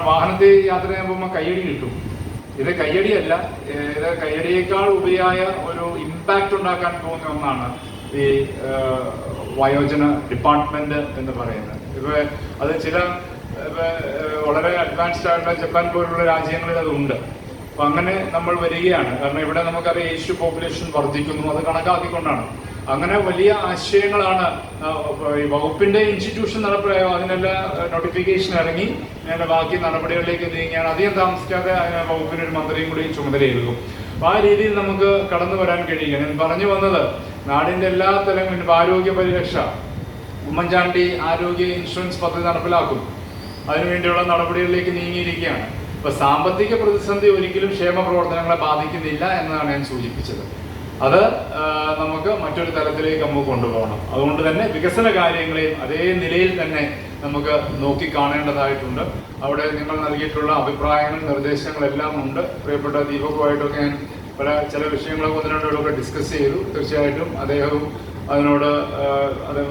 വാഹനത്തിൽ യാത്ര ചെയ്യുമ്പോൾ കയ്യടി കിട്ടും. ഇത് കയ്യടിയല്ല, ഇത് കയ്യടിയേക്കാൾ ഉപരിയായ ഒരു ഇമ്പാക്റ്റ് ഉണ്ടാക്കാൻ പോകുന്ന ഒന്നാണ് ഈ വയോജന ഡിപ്പാർട്ട്മെന്റ് എന്ന് പറയുന്നത്. അത് ചില വളരെ അഡ്വാൻസ്ഡ് ആയിട്ടുള്ള ജപ്പാൻ പോലുള്ള രാജ്യങ്ങളിൽ അതുണ്ട്. അപ്പൊ അങ്ങനെ നമ്മൾ വരികയാണ്. കാരണം ഇവിടെ നമുക്കറിയാം ഏഷ്യൂ പോപ്പുലേഷൻ വർദ്ധിക്കുന്നു, അത് കണക്കാക്കിക്കൊണ്ടാണ്. അങ്ങനെ വലിയ ആശയങ്ങളാണ് ഈ വകുപ്പിന്റെ ഇൻസ്റ്റിറ്റ്യൂഷൻ നടപ്പിലായോ അതിനെല്ലാം നോട്ടിഫിക്കേഷൻ ഇറങ്ങി അതിന്റെ ബാക്കി നടപടികളിലേക്ക് നീങ്ങിയാണ്. അധികം താമസിക്കാതെ വകുപ്പിന് ഒരു മന്ത്രിയും കൂടി ചുമതലയേൽക്കും. അപ്പൊ ആ രീതിയിൽ നമുക്ക് കടന്നു വരാൻ കഴിയുക. ഞാൻ പറഞ്ഞു വന്നത് നാടിന്റെ എല്ലാ തലങ്ങളിലും ആരോഗ്യ പരിരക്ഷ, ഉമ്മൻചാണ്ടി ആരോഗ്യ ഇൻഷുറൻസ് പദ്ധതി നടപ്പിലാക്കും. അതിനുവേണ്ടിയുള്ള നടപടികളിലേക്ക് നീങ്ങിയിരിക്കുകയാണ്. അപ്പൊ സാമ്പത്തിക പ്രതിസന്ധി ഒരിക്കലും ക്ഷേമ പ്രവർത്തനങ്ങളെ ബാധിക്കുന്നില്ല എന്നതാണ് ഞാൻ സൂചിപ്പിച്ചത്. അത് നമുക്ക് മറ്റൊരു തലത്തിലേക്ക് നമുക്ക് കൊണ്ടുപോകണം. അതുകൊണ്ട് തന്നെ വികസന കാര്യങ്ങളെയും അതേ നിലയിൽ തന്നെ നമുക്ക് നോക്കിക്കാണേണ്ടതായിട്ടുണ്ട്. അവിടെ നിങ്ങൾ നൽകിയിട്ടുള്ള അഭിപ്രായങ്ങൾ നിർദ്ദേശങ്ങളെല്ലാം ഉണ്ട്. പ്രിയപ്പെട്ട ദീപകുമായിട്ടൊക്കെ ഞാൻ ചില വിഷയങ്ങളൊക്കെ ഒന്നിനോടൊക്കെ ഡിസ്കസ് ചെയ്തു. തീർച്ചയായിട്ടും അദ്ദേഹവും അതിനോട് അത്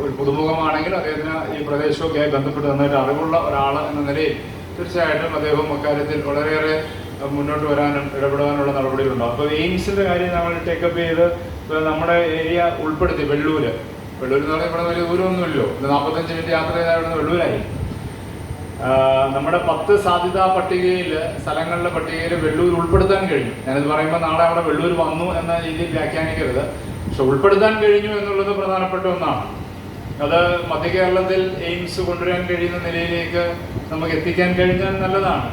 ഒരു പുതുമുഖമാണെങ്കിൽ അദ്ദേഹത്തിന് ഈ പ്രദേശമൊക്കെയായി ബന്ധപ്പെട്ട് നന്നായിട്ട് അറിവുള്ള ഒരാൾ എന്ന നിലയിൽ തീർച്ചയായിട്ടും അദ്ദേഹം അക്കാര്യത്തിൽ വളരെയേറെ മുന്നോട്ട് വരാനും ഇടപെടാനുള്ള നടപടികളുണ്ടാകും. അപ്പോൾ എയിംസിന്റെ കാര്യം നമ്മൾ ടേക്കപ്പ് ചെയ്ത് നമ്മുടെ ഏരിയ ഉൾപ്പെടുത്തി. വെള്ളൂര് എന്ന് പറഞ്ഞാൽ ഇവിടെ വലിയ ദൂരമൊന്നുമില്ലോ, 45 മിനിറ്റ് യാത്ര ചെയ്താൽ ഇവിടെ നിന്ന് വെള്ളൂരായി. നമ്മുടെ 10 സാധ്യതാ പട്ടികയിൽ, സ്ഥലങ്ങളുടെ പട്ടികയിൽ വെള്ളൂർ ഉൾപ്പെടുത്താൻ കഴിഞ്ഞു. ഞാനിത് പറയുമ്പോൾ നാളെ അവിടെ വെള്ളൂർ വന്നു എന്ന രീതിയിൽ വ്യാഖ്യാനിക്കരുത്. പക്ഷെ ഉൾപ്പെടുത്താൻ കഴിഞ്ഞു എന്നുള്ളത് പ്രധാനപ്പെട്ട ഒന്നാണ്. അത് മധ്യ കേരളത്തിൽ എയിംസ് കൊണ്ടുവരാൻ കഴിയുന്ന നിലയിലേക്ക് നമുക്ക് എത്തിക്കാൻ കഴിഞ്ഞാൽ നല്ലതാണ്.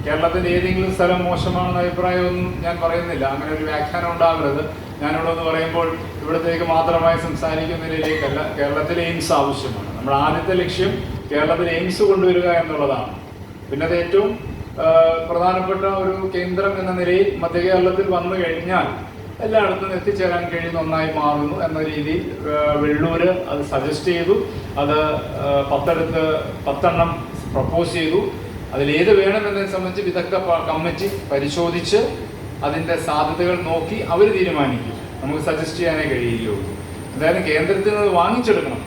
കേരളത്തിൻ്റെ ഏതെങ്കിലും സ്ഥലം മോശമാണെന്ന അഭിപ്രായമൊന്നും ഞാൻ പറയുന്നില്ല. അങ്ങനെ ഒരു വ്യാഖ്യാനം ഉണ്ടാകരുത്. ഞാനിവിടെ എന്ന് പറയുമ്പോൾ ഇവിടത്തേക്ക് മാത്രമായി സംസാരിക്കുന്ന നിലയിലേക്കല്ല. കേരളത്തിൽ എയിംസ് ആവശ്യമാണ്. നമ്മുടെ ആദ്യത്തെ ലക്ഷ്യം കേരളത്തിൽ എയിംസ് കൊണ്ടുവരിക എന്നുള്ളതാണ്. പിന്നെ അത് ഏറ്റവും പ്രധാനപ്പെട്ട ഒരു കേന്ദ്രം എന്ന നിലയിൽ മധ്യ കേരളത്തിൽ വന്നു കഴിഞ്ഞാൽ എല്ലായിടത്തും എത്തിച്ചേരാൻ കഴിയുന്ന ഒന്നായി മാറുന്നു എന്ന രീതിയിൽ വെള്ളൂര് അത് സജസ്റ്റ് ചെയ്തു. അത് 10 പ്രപ്പോസ് ചെയ്തു. അതിലേത് വേണമെന്നതിനെ സംബന്ധിച്ച് വിദഗ്ധ കമ്മിറ്റി പരിശോധിച്ച് അതിൻ്റെ സാധ്യതകൾ നോക്കി അവർ തീരുമാനിക്കും. നമുക്ക് സജസ്റ്റ് ചെയ്യാനേ കഴിയുള്ളൂ. എന്തായാലും കേന്ദ്രത്തിൽ നിന്ന് വാങ്ങിച്ചെടുക്കണം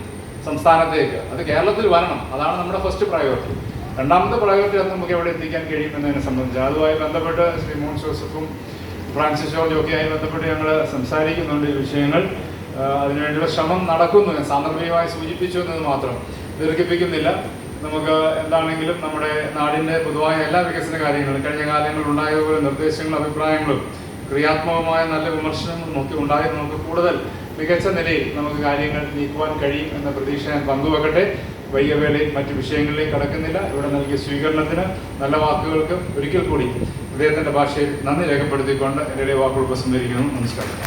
സംസ്ഥാനത്തേക്ക്. അത് കേരളത്തിൽ വരണം. അതാണ് നമ്മുടെ ഫസ്റ്റ് പ്രയോറിറ്റി. രണ്ടാമത്തെ പ്രയോറിറ്റി അത് നമുക്ക് എവിടെ എത്തിക്കാൻ കഴിയുമെന്നതിനെ സംബന്ധിച്ച് അതുമായി ബന്ധപ്പെട്ട് ശ്രീ മോൻ ജോസഫും ഫ്രാൻസിസ് ജോർജും ഒക്കെയായി ബന്ധപ്പെട്ട് ഞങ്ങൾ സംസാരിക്കുന്നുണ്ട്. ഈ വിഷയങ്ങൾ അതിനുവേണ്ടിയുള്ള ശ്രമം നടക്കുന്നു. ഞാൻ സാന്ദർഭികമായി സൂചിപ്പിച്ചു എന്നത് മാത്രം, ദീർഘിപ്പിക്കുന്നില്ല. നമുക്ക് എന്താണെങ്കിലും നമ്മുടെ നാടിൻ്റെ പൊതുവായ എല്ലാ വികസന കാര്യങ്ങളും കഴിഞ്ഞ കാലങ്ങളിൽ ഉണ്ടായതുപോലെ നിർദ്ദേശങ്ങളും അഭിപ്രായങ്ങളും ക്രിയാത്മകമായ നല്ല വിമർശനങ്ങളും ഒക്കെ ഉണ്ടായത് നമുക്ക് കൂടുതൽ മികച്ച നിലയിൽ നമുക്ക് കാര്യങ്ങൾ നീക്കുവാൻ കഴിയും എന്ന പ്രതീക്ഷ ഞാൻ പങ്കുവെക്കട്ടെ. വൈകിയ വേളയിൽ മറ്റു വിഷയങ്ങളിലേക്ക് കടക്കുന്നില്ല. ഇവിടെ നൽകിയ സ്വീകരണത്തിന്, നല്ല വാക്കുകൾക്ക് ഒരിക്കൽ കൂടി അദ്ദേഹത്തിൻ്റെ ഭാഷയിൽ നന്ദി രേഖപ്പെടുത്തിക്കൊണ്ട് എൻ്റെ വാക്കുകൾ ഉപസംഹരിക്കുന്നു. നമസ്കാരം.